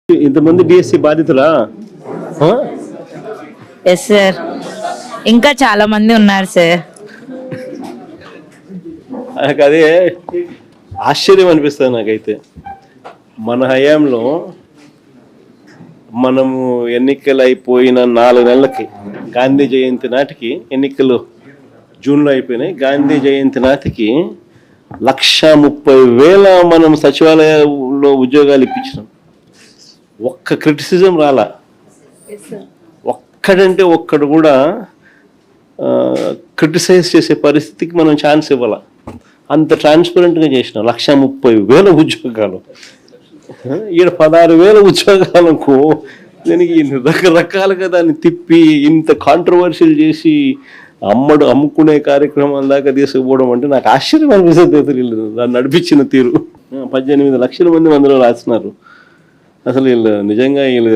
ఇంతమంది DSC బాధితులా? Yes sir, ఇంకా చాలా మంది ఉన్నారు సార్. నాకు అదే ఆశ్చర్యం అనిపిస్తుంది నాకైతే. మన హయాంలో మనము ఎన్నికలు అయిపోయిన 4 నెలలకి గాంధీ జయంతి నాటికి, ఎన్నికలు జూన్లో అయిపోయినాయి, గాంధీ జయంతి నాటికి 1,30,000 మనం సచివాలయంలో ఉద్యోగాలు ఇప్పించినాం. ఒక్క క్రిటిసిజం రాలా, ఒక్కడంటే ఒక్కడు కూడా క్రిటిసైజ్ చేసే పరిస్థితికి మనం ఛాన్స్ ఇవ్వాల. అంత ట్రాన్స్పరెంట్గా చేసినాం. 1,30,000 ఉద్యోగాలు, ఈడ 16,000 ఉద్యోగాలకు దీనికి రకరకాలుగా దాన్ని తిప్పి ఇంత కాంట్రవర్షియల్ చేసి అమ్ముకునే కార్యక్రమం దాకా తీసుకుపోవడం అంటే నాకు ఆశ్చర్యం అనిపిస్తుంది. తెలియదు దాన్ని నడిపించిన తీరు. 18 లక్షల మంది అందులో రాస్తున్నారు. అసలు వీళ్ళు నిజంగా వీళ్ళు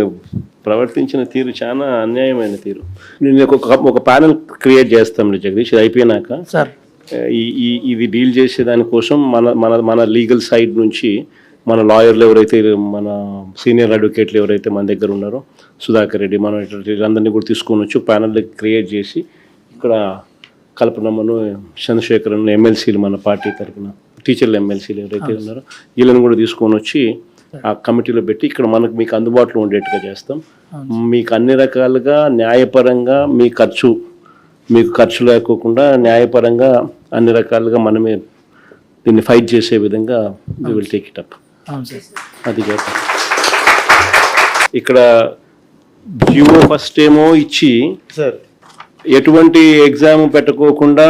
ప్రవర్తించిన తీరు చాలా అన్యాయమైన తీరు. నేను ఒక ప్యానెల్ క్రియేట్ చేస్తాం జగదీష్, ఇది అయిపోయినాక సార్. ఇది డీల్ చేసే దానికోసం మన లీగల్ సైడ్ నుంచి మన లాయర్లు ఎవరైతే, మన సీనియర్ అడ్వకేట్లు ఎవరైతే మన దగ్గర ఉన్నారో, సుధాకర్ రెడ్డి, మనం వీళ్ళందరినీ కూడా తీసుకొని వచ్చి ప్యానెల్ క్రియేట్ చేసి ఇక్కడ కల్పనమ్మను, చంద్రశేఖరన్ ఎమ్మెల్సీలు, మన పార్టీ తరఫున టీచర్లు ఎమ్మెల్సీలు ఎవరైతే ఉన్నారో వీళ్ళని కూడా తీసుకొని వచ్చి ఆ కమిటీలో పెట్టి ఇక్కడ మీకు అందుబాటులో ఉండేట్టుగా చేస్తాం. మీకు అన్ని రకాలుగా న్యాయపరంగా మీకు ఖర్చు లేకోకుండా న్యాయపరంగా అన్ని రకాలుగా మనమే దీన్ని ఫైట్ చేసే విధంగా we will take it up. అది చేస్తాం. ఇక్కడ జియో ఫస్ట్ ఏమో ఇచ్చి సార్ ఎటువంటి ఎగ్జామ్ పెట్టుకోకుండా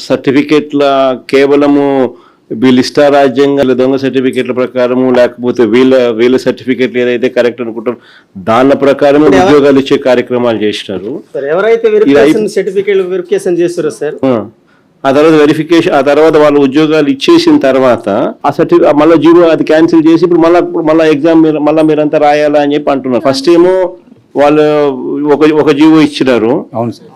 సర్టిఫికేట్ల కేవలము వీళ్ళ ఇష్టారాజ్యంగా దొంగ సర్టిఫికేట్ల ప్రకారము, లేకపోతే వీళ్ళ సర్టిఫికేట్లు ఏదైతే కరెక్ట్ అనుకుంటారో దాని ప్రకారమే ఉద్యోగాలు ఇచ్చే కార్యక్రమాలు చేసినారు. ఆ తర్వాత వాళ్ళు ఉద్యోగాలు ఇచ్చేసిన తర్వాత ఆ సర్టిఫికేట్ మళ్ళీ జీరో అది క్యాన్సిల్ చేసి ఇప్పుడు మళ్ళీ ఎగ్జామ్ మీరంతా రాయాలా అని చెప్పి అంటున్నారు. ఫస్ట్ ఏమో వాళ్ళు ఒక జీవో ఇచ్చినారు. అవును సార్.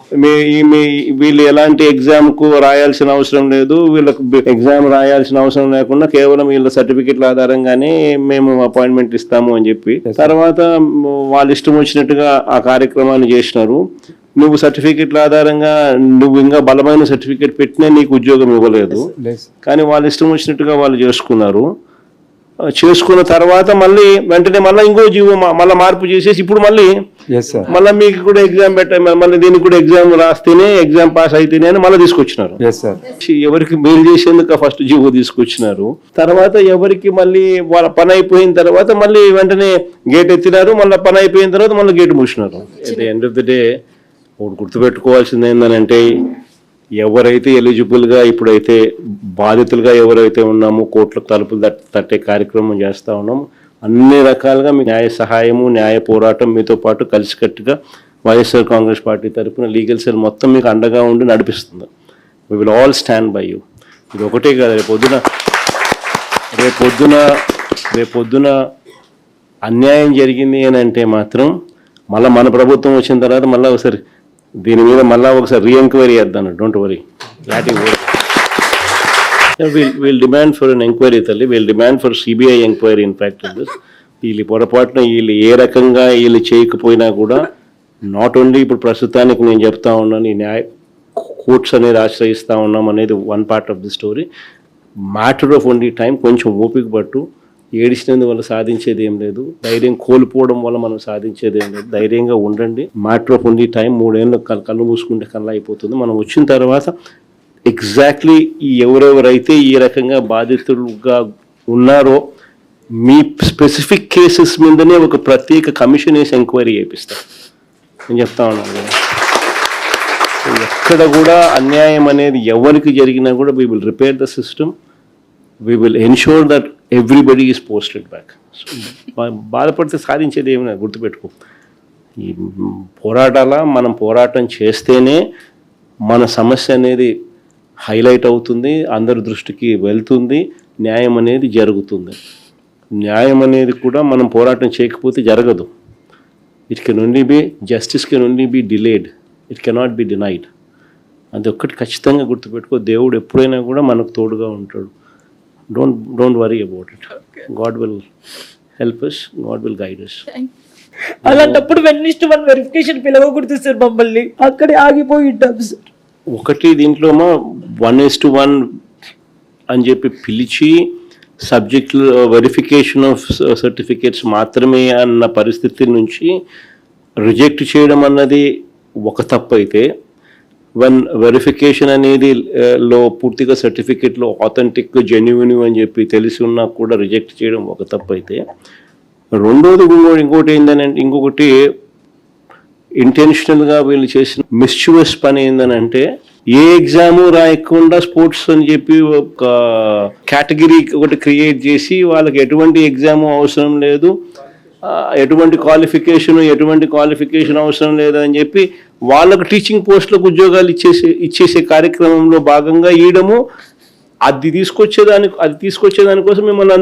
వీళ్ళు ఎలాంటి ఎగ్జామ్ కు రాయాల్సిన అవసరం లేదు, వీళ్ళకు ఎగ్జామ్ రాయాల్సిన అవసరం లేకుండా కేవలం వీళ్ళ సర్టిఫికెట్ల ఆధారంగానే మేము అపాయింట్మెంట్ ఇస్తాము అని చెప్పి తర్వాత వాళ్ళు ఇష్టం వచ్చినట్టుగా ఆ కార్యక్రమాన్ని చేసినారు. నువ్వు సర్టిఫికెట్ల ఆధారంగా నువ్వు ఇంకా బలమైన సర్టిఫికెట్ పెట్టినా నీకు ఉద్యోగం ఇవ్వలేదు. కానీ వాళ్ళు ఇష్టం వచ్చినట్టుగా వాళ్ళు చేసుకున్నారు. చేసుకున్న తర్వాత మళ్ళీ వెంటనే మళ్ళీ ఇంకో జీవో మళ్ళీ మార్పు చేసేసి ఇప్పుడు మళ్ళీ మీకు కూడా ఎగ్జామ్ మళ్ళీ దీనికి కూడా ఎగ్జామ్ రాస్తేనే, ఎగ్జామ్ పాస్ అయితేనే అని మళ్ళీ తీసుకొచ్చినారు. ఎవరికి మెయిల్ చేసేందుకు ఫస్ట్ జీవో తీసుకొచ్చినారు. తర్వాత ఎవరికి మళ్ళీ వాళ్ళ పని అయిపోయిన తర్వాత మళ్ళీ వెంటనే గేట్ ఎత్తినారు. మళ్ళీ పని అయిపోయిన తర్వాత మళ్ళీ గేట్ మూసినారు. At the end of the day ఒకటి గుర్తుపెట్టుకోవాల్సింది ఏంటంటే, ఎవరైతే ఎలిజిబుల్గా ఇప్పుడైతే బాధితులుగా ఎవరైతే ఉన్నామో కోర్టులకు తలుపులు తట్టే కార్యక్రమం చేస్తూ ఉన్నాము. అన్ని రకాలుగా మీ న్యాయ సహాయము, న్యాయ పోరాటం మీతో పాటు కలిసికట్టుగా వైఎస్ఆర్ కాంగ్రెస్ పార్టీ తరఫున లీగల్ సెల్ మొత్తం మీకు అండగా ఉండి నడిపిస్తుంది. We will all stand by you. ఇది ఒకటే కాదు, రేపొద్దున అన్యాయం జరిగింది అని అంటే మాత్రం మళ్ళీ మన ప్రభుత్వం వచ్చిన తర్వాత మళ్ళీ ఒకసారి దీని మీద ఒకసారి రీఎంక్వైరీ చేద్దాను. Don't worry, we'll demand for an enquiry తల్లి, we'll demand for CBI enquiry. In fact వీళ్ళు పొరపాటున ఏ రకంగా చేయకపోయినా కూడా నాట్ ఓన్లీ ఇప్పుడు ప్రస్తుతానికి నేను చెప్తా ఉన్నాను, ఈ న్యాయ కోర్ట్స్ అనేది ఆశ్రయిస్తూ ఉన్నాం అనేది one part of the story. Matter of only time. కొంచెం ఓపిక పట్టు. ఏడిచినందువల్ల సాధించేది ఏం లేదు, ధైర్యం కోల్పోవడం వల్ల మనం సాధించేది ఏం లేదు. ధైర్యంగా ఉండండి. Matter of only time. 3 ఏళ్ళు కళ్ళు మూసుకుంటే కళ్ళ అయిపోతుంది. మనం వచ్చిన తర్వాత ఎగ్జాక్ట్లీ ఎవరెవరైతే ఈ రకంగా బాధితులుగా ఉన్నారో మీ స్పెసిఫిక్ కేసెస్ మీదనే ఒక ప్రత్యేక కమిషన్ వేసి ఎంక్వైరీ చేపిస్తాం. నేను చెప్తా ఉన్నాను కదా, ఎక్కడ కూడా అన్యాయం అనేది ఎవరికి జరిగినా కూడా we will repair the system. we will ensure that everybody is posted back. So బాధపడితే సాధించేది ఏమైనా గుర్తుపెట్టుకో. ఈ మనం పోరాటం చేస్తేనే మన సమస్య అనేది హైలైట్ అవుతుంది, అందరి దృష్టికి వెళ్తుంది, న్యాయం అనేది జరుగుతుంది. న్యాయం అనేది కూడా మనం పోరాటం చేయకపోతే జరగదు. It can only be justice can only be delayed, it cannot be denied. అది ఒక్కటి ఖచ్చితంగా గుర్తుపెట్టుకో. దేవుడు ఎప్పుడైనా కూడా మనకు తోడుగా ఉంటాడు. Don't worry about it. God will help us, God will guide us. అలాంటప్పుడు 1:1 వెరిఫికేషన్ పిలవకూడదు సార్, మమ్మల్ని అక్కడే ఆగిపోయి ఉంటాం సార్. ఒకటి దీంట్లో 1:1 అని చెప్పి పిలిచి సబ్జెక్ట్ వెరిఫికేషన్ ఆఫ్ సర్టిఫికేట్స్ మాత్రమే అన్న పరిస్థితి నుంచి రిజెక్ట్ చేయడం అన్నది ఒక తప్పు అయితే, వన్ వెరిఫికేషన్ అనేది లో పూర్తిగా సర్టిఫికేట్లో ఆథెంటిక్ జెన్యున్ అని చెప్పి తెలిసి ఉన్నా కూడా రిజెక్ట్ చేయడం ఒక తప్పు అయితే, రెండోది ఇంకోటి ఏంటంటే, ఇంకొకటి ఇంటెన్షనల్గా వీళ్ళు చేసిన మిస్చ్యూవస్ పని ఏంటంటే, ఏ ఎగ్జాము రాయకుండా స్పోర్ట్స్ అని చెప్పి ఒక కేటగిరీ ఒకటి క్రియేట్ చేసి వాళ్ళకి ఎటువంటి ఎగ్జాము అవసరం లేదు, ఎటువంటి క్వాలిఫికేషన్ అవసరం లేదు అని చెప్పి వాళ్ళకు టీచింగ్ పోస్టులకు ఉద్యోగాలు ఇచ్చేసే కార్యక్రమంలో భాగంగా ఇయడము, అది తీసుకొచ్చేదానికోసం మిమ్మల్ని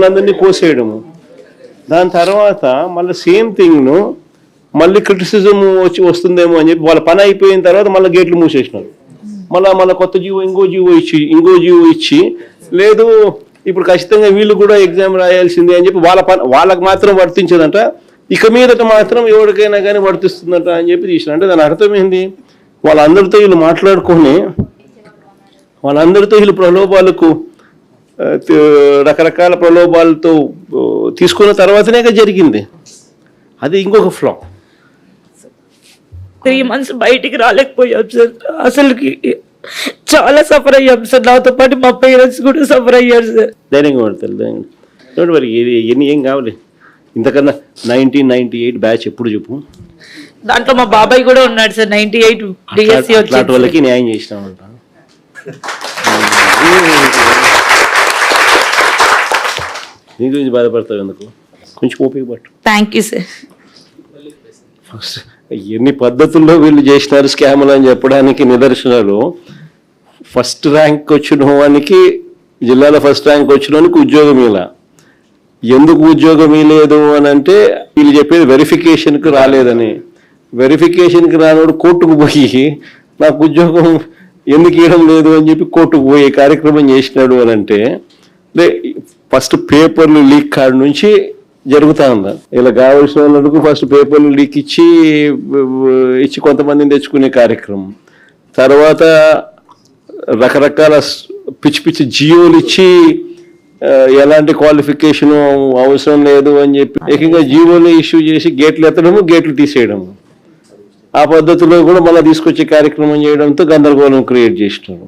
అందరినీ కోసేయడము. దాని తర్వాత మళ్ళీ సేమ్ థింగ్ను మళ్ళీ క్రిటిసిజం వస్తుందేమో అని చెప్పి వాళ్ళ పని అయిపోయిన తర్వాత మళ్ళీ గేట్లు మూసేసినారు. మళ్ళీ కొత్త ఇంకో జీవో ఇచ్చి లేదు ఇప్పుడు ఖచ్చితంగా వీళ్ళు కూడా ఎగ్జామ్ రాయాల్సిందే అని చెప్పి వాళ్ళకి మాత్రం వర్తించదంట, ఇక మీదట మాత్రం ఎవరికైనా కానీ వర్తిస్తుందట అని చెప్పి తీసిన. అంటే దాని అర్థం ఏంది, వాళ్ళందరితో వీళ్ళు మాట్లాడుకొని వీళ్ళు ప్రలోభాలకు రకరకాల ప్రలోభాలతో తీసుకున్న తర్వాతనే జరిగింది. అది ఇంకొక ఫ్లా. 3 months బయటికి రాలేకపోయాం సార్, అసలుకి చాలా సఫర్ అయ్యాం సార్. నాతో పాటు మా పేరెంట్స్ కూడా సఫర్ అయ్యారు సార్. ధైర్యంగా పడతారు మరి ఏం కావాలి ఇంతకన్నా. 1998 బ్యాచ్ ఎప్పుడు చెప్పు, దాంట్లో మా బాబాయ్ కూడా ఉన్నాడు సార్. 98 డిఎస్సి అట్లాంటి వాళ్ళకి న్యాయం చేసినామంట. దీని గురించి బాధపడతావు ఎందుకు, కొంచెం ఓపిక పట్టు. Thank you sir. ఫస్ట్ ఎన్ని పద్ధతుల్లో వీళ్ళు చేసినారు స్కాములు అని చెప్పడానికి నిదర్శనాలు, ఫస్ట్ ర్యాంక్ వచ్చిన వానికి, జిల్లాలో ఫస్ట్ ర్యాంక్ వచ్చిన వానికి ఉద్యోగం ఇలా. ఎందుకు ఉద్యోగం ఇవ్వలేదు అని అంటే వీళ్ళు చెప్పేది వెరిఫికేషన్కి రాలేదని. వెరిఫికేషన్కి రానోడు కోర్టుకు పోయి నాకు ఉద్యోగం ఎందుకు ఇవ్వడం లేదు అని చెప్పి కోర్టుకు పోయే కార్యక్రమం చేసినాడు అని అంటే, ఫస్ట్ పేపర్లు లీక్ కాడ నుంచి జరుగుతూ ఉందా. ఇలా కావాల్సిన వాళ్ళకు ఫస్ట్ పేపర్లు లీక్ ఇచ్చి కొంతమందిని తెచ్చుకునే కార్యక్రమం, తర్వాత రకరకాల పిచ్చి జియోలు ఇచ్చి ఎలాంటి క్వాలిఫికేషన్ అవసరం లేదు అని చెప్పి ఏకంగా జియోలు ఇష్యూ చేసి గేట్లు ఎత్తడము, గేట్లు తీసేయడము, ఆ పద్ధతిలో కూడా మళ్ళీ తీసుకొచ్చే కార్యక్రమం చేయడంతో గందరగోళం క్రియేట్ చేసినారు.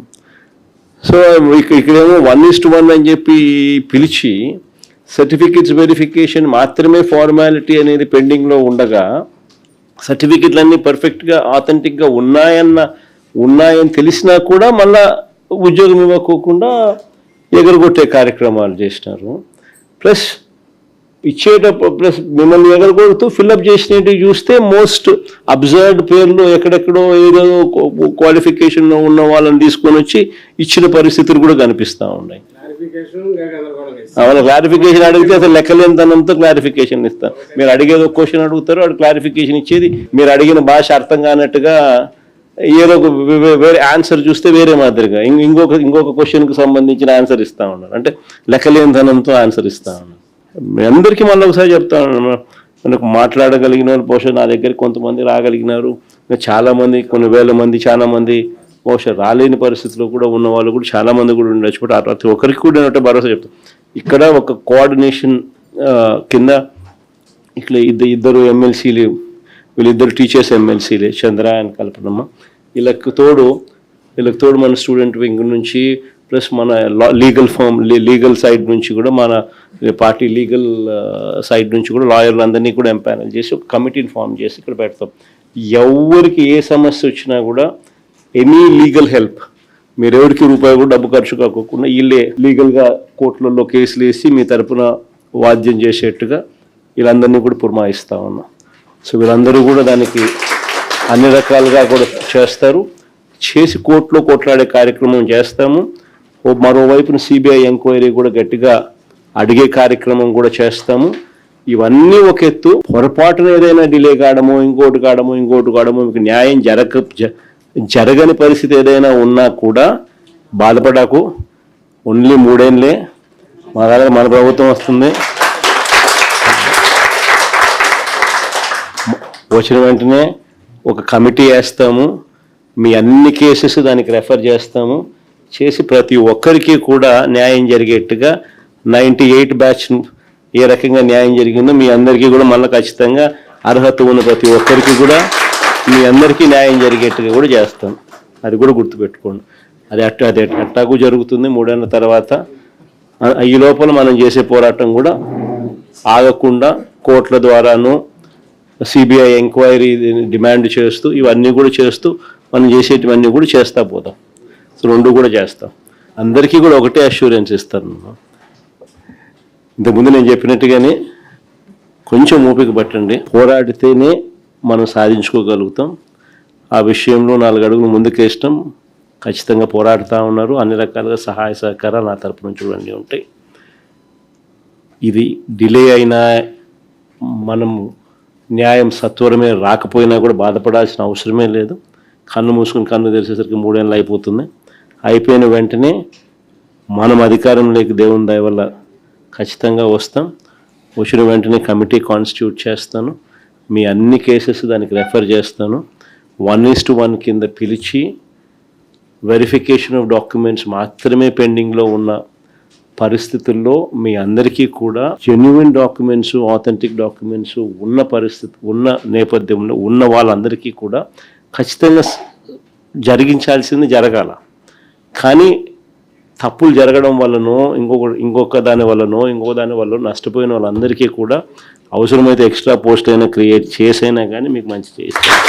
సో ఇక్కడేమో 1:1 అని చెప్పి పిలిచి సర్టిఫికెట్స్ వెరిఫికేషన్ మాత్రమే ఫార్మాలిటీ అనేది పెండింగ్లో ఉండగా, సర్టిఫికెట్లు అన్నీ పర్ఫెక్ట్గా ఆథెంటిక్గా ఉన్నాయని తెలిసినా కూడా మళ్ళా ఉద్యోగం ఇవ్వకోకుండా ఎగరగొట్టే కార్యక్రమాలు చేసినారు. ప్లస్ మిమ్మల్ని ఎగరగొడుతూ ఫిల్అప్ చేసినట్టు చూస్తే మోస్ట్ అబ్జర్వ్డ్ పేర్లు ఎక్కడెక్కడో ఏదో క్వాలిఫికేషన్లో ఉన్న వాళ్ళని తీసుకొని వచ్చి ఇచ్చిన పరిస్థితులు కూడా కనిపిస్తూ ఉన్నాయి. క్లారిఫికేషన్ అడిగితే అసలు లెక్కలేనితనంతో క్లారిఫికేషన్ ఇస్తాను. మీరు అడిగేది ఒక క్వశ్చన్ అడుగుతారు, వాడు క్లారిఫికేషన్ ఇచ్చేది మీరు అడిగిన భాష అర్థం కానట్టుగా ఏదో ఒక వేరే ఆన్సర్ చూస్తే వేరే మాదిరిగా ఇంకొక క్వశ్చన్కి సంబంధించిన ఆన్సర్ ఇస్తా ఉన్నారు. అంటే లెక్కలేనితనంతో ఆన్సర్ ఇస్తా ఉన్నారు. మీ అందరికీ మళ్ళీ ఒకసారి చెప్తా ఉన్నాను, మనకు మాట్లాడగలిగిన వాళ్ళు బహుశా నా దగ్గరికి కొంతమంది రాగలిగినారు, చాలామంది కొన్ని వేల మంది చాలా మంది బహుశా రాలేని పరిస్థితిలో కూడా ఉన్న వాళ్ళు కూడా చాలా మంది కూడా ఉండొచ్చు. బట్ ప్రతి ఒక్కరికి కూడా ఏంటంటే భరోసా చెప్తాం. ఇక్కడ ఒక కోఆర్డినేషన్ కింద ఇక్కడ ఇద్దరు ఎమ్మెల్సీలు, వీళ్ళిద్దరు టీచర్స్ ఎమ్మెల్సీలే, చంద్ర అండ్ కల్పనమ్మ. వీళ్ళకి తోడు మన స్టూడెంట్ వింగ్ నుంచి ప్లస్ మన లీగల్ సైడ్ నుంచి కూడా మన పార్టీ లీగల్ సైడ్ నుంచి కూడా లాయర్లు అందరినీ కూడా ఎంపానల్ చేసి ఒక కమిటీని ఫామ్ చేసి ఇక్కడ పెడతాం. ఎవరికి ఏ సమస్య వచ్చినా కూడా ఎనీ లీగల్ హెల్ప్, మీరు ఎవరికి రూపాయి కూడా డబ్బు ఖర్చు కాకుండా వీళ్ళే లీగల్గా కోర్టులలో కేసులు వేసి మీ తరపున వాద్యం చేసేట్టుగా వీళ్ళందరినీ కూడా పురమాయిస్తూ ఉన్నాం. సో వీళ్ళందరూ కూడా దానికి అన్ని రకాలుగా కూడా చేస్తారు, చేసి కోర్టులో కొట్లాడే కార్యక్రమం చేస్తాము. మరోవైపున సిబిఐ ఎంక్వైరీ కూడా గట్టిగా అడిగే కార్యక్రమం కూడా చేస్తాము. ఇవన్నీ ఒక ఎత్తు. పొరపాటున ఏదైనా డిలే కావడమో ఇంకోటి కావడమో మీకు న్యాయం జరగని పరిస్థితి ఏదైనా ఉన్నా కూడా బాధపడకు. ఓన్లీ 3 ఏళ్ళే మన ప్రభుత్వం వస్తుంది. వచ్చిన వెంటనే ఒక కమిటీ వేస్తాము, మీ అన్ని కేసెస్ దానికి రెఫర్ చేస్తాము, చేసి ప్రతి ఒక్కరికి కూడా న్యాయం జరిగేట్టుగా 98 బ్యాచ్ ఏ రకంగా న్యాయం జరిగిందో మీ అందరికీ కూడా మళ్ళీ ఖచ్చితంగా అర్హత ఉన్న ప్రతి ఒక్కరికి కూడా మీ అందరికీ న్యాయం జరిగేట్టుగా కూడా చేస్తాం. అది కూడా గుర్తుపెట్టుకోండి. అది అట్టాకు జరుగుతుంది 3 ఏళ్ళ తర్వాత. ఈ లోపల మనం చేసే పోరాటం కూడా ఆగకుండా కోర్టుల ద్వారాను సిబిఐ ఎంక్వైరీ డిమాండ్ చేస్తూ ఇవన్నీ కూడా చేస్తూ మనం చేసేటివన్నీ కూడా చేస్తూ పోతాం. సో 2 కూడా చేస్తాం. అందరికీ కూడా ఒకటే అష్యూరెన్స్ ఇస్తాను. ఇంతకుముందు నేను చెప్పినట్టుగానే కొంచెం ఓపిక పట్టండి, పోరాడితేనే మనం సాధించుకోగలుగుతాం. ఆ విషయంలో 4 అడుగులు ముందుకేస్తాం. ఖచ్చితంగా పోరాడుతూ ఉన్నారు. అన్ని రకాలుగా సహాయ సహకారాలు నా తరపు నుంచి కూడా అన్నీ ఉంటాయి. ఇది డిలే అయినా మనం న్యాయం సత్వరమే రాకపోయినా కూడా బాధపడాల్సిన అవసరమే లేదు. కన్ను మూసుకుని కన్ను తెరిచేసరికి 3 ఏళ్ళు అయిపోతుంది. అయిపోయిన వెంటనే మనం అధికారంలోకి దేవుని దయ వల్ల ఖచ్చితంగా వస్తాం. వచ్చిన వెంటనే కమిటీ కాన్స్టిట్యూట్ చేస్తాను, మీ అన్ని కేసెస్ దానికి రెఫర్ చేస్తాను. 1:1 కింద పిలిచి వెరిఫికేషన్ ఆఫ్ డాక్యుమెంట్స్ మాత్రమే పెండింగ్లో ఉన్న పరిస్థితుల్లో మీ అందరికీ కూడా జెన్యున్ డాక్యుమెంట్స్, ఆథెంటిక్ డాక్యుమెంట్స్ ఉన్న పరిస్థితి ఉన్న నేపథ్యంలో ఉన్న వాళ్ళందరికీ కూడా ఖచ్చితంగా జరిగించాల్సింది జరగాల. కానీ తప్పులు జరగడం వల్లనో ఇంకొక దాని వల్లనో నష్టపోయిన వాళ్ళందరికీ కూడా అవసరమైతే ఎక్స్ట్రా పోస్ట్ అయినా క్రియేట్ చేసైనా కానీ మీకు మంచి చేస్తాను.